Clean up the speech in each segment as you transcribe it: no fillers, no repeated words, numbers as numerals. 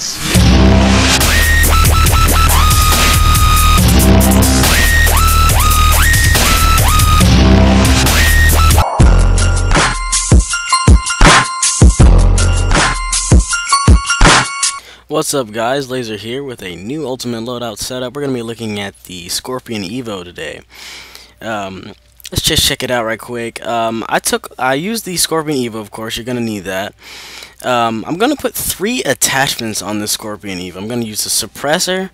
chance. What's up guys, Laser here with a new Ultimate Loadout setup. We're going to be looking at the Skorpion EVO today. Let's just check it out right quick. I used the Skorpion EVO, of course, you're going to need that. I'm going to put 3 attachments on the Skorpion EVO. I'm going to use the Suppressor,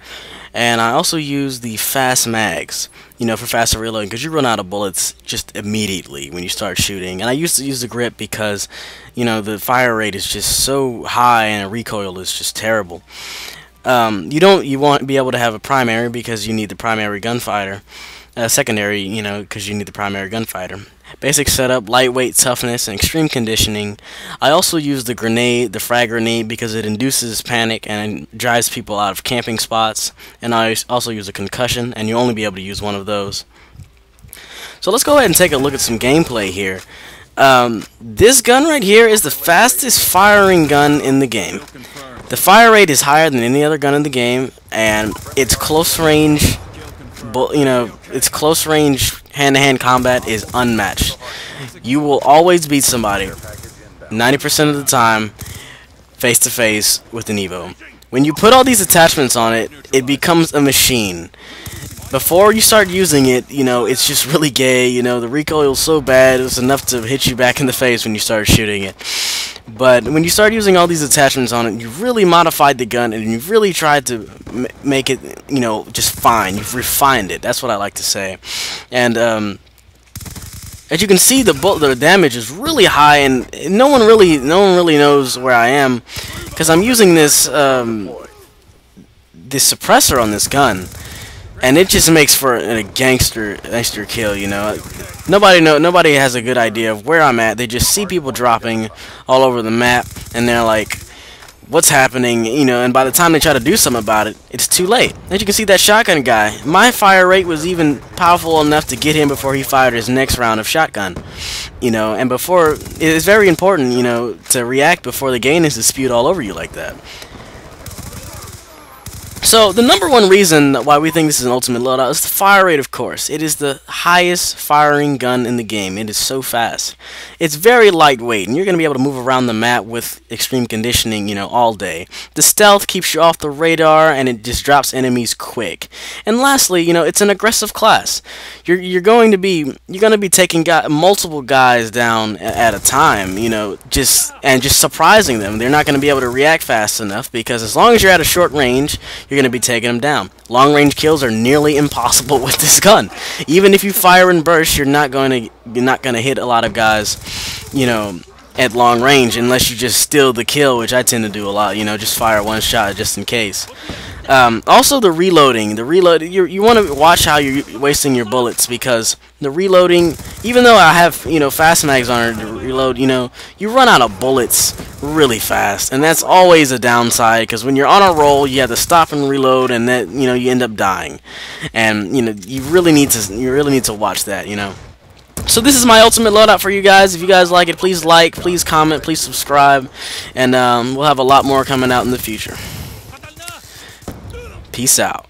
and I also use the fast mags, you know, for faster reloading, because you run out of bullets just immediately when you start shooting. And I used to use the grip because, you know, the fire rate is just so high and the recoil is just terrible. You won't be able to have a primary because you need the primary gunfighter. Secondary, you know, because you need the primary gunfighter. Basic setup, lightweight, toughness, and extreme conditioning. I also use the grenade, the frag grenade, because it induces panic and drives people out of camping spots. And I also use a concussion, and you'll only be able to use one of those. So let's go ahead and take a look at some gameplay here. This gun right here is the fastest firing gun in the game. The fire rate is higher than any other gun in the game, and it's close range. You know, its close range hand-to-hand combat is unmatched. You will always beat somebody 90% of the time face-to-face with an EVO. When you put all these attachments on it, it becomes a machine. Before you start using it, you know, it's just really gay. You know, the recoil is so bad, it was enough to hit you back in the face when you started shooting it. But when you start using all these attachments on it, you've really modified the gun, and you've really tried to make it, you know, just fine. You've refined it. That's what I like to say. And as you can see, the damage is really high, and no one really knows where I am, because I'm using this this suppressor on this gun. And it just makes for a gangster kill, you know. Nobody has a good idea of where I'm at. They just see people dropping all over the map, and they're like, "What's happening?" You know. And by the time they try to do something about it, it's too late. As you can see, that shotgun guy, my fire rate was even powerful enough to get him before he fired his next round of shotgun. You know, and before, it is very important, you know, to react before the game is spewed all over you like that. So, the #1 reason why we think this is an ultimate loadout is the fire rate, of course. It is the highest firing gun in the game. It is so fast. It's very lightweight, and you're going to be able to move around the map with extreme conditioning, you know, all day. The stealth keeps you off the radar, and it just drops enemies quick. And lastly, you know, it's an aggressive class. You're going to be taking multiple guys down at a time, you know, just surprising them. They're not going to be able to react fast enough, because as long as you're at a short range, you're going to be taking them down. Long range kills are nearly impossible with this gun. Even if you fire and burst, you're not going to hit a lot of guys, you know, at long range, unless you just steal the kill, which I tend to do a lot. You know, just fire one shot just in case. Also, the reloading. You want to watch how you're wasting your bullets, because the reloading, even though I have, you know, fast mags on it to reload, you know, you run out of bullets really fast, and that's always a downside, because when you're on a roll, you have to stop and reload, and that, you know, you end up dying. And you know, you really need to watch that, you know. So this is my ultimate loadout for you guys. If you guys like it, please like, please comment, please subscribe, and we'll have a lot more coming out in the future. Peace out.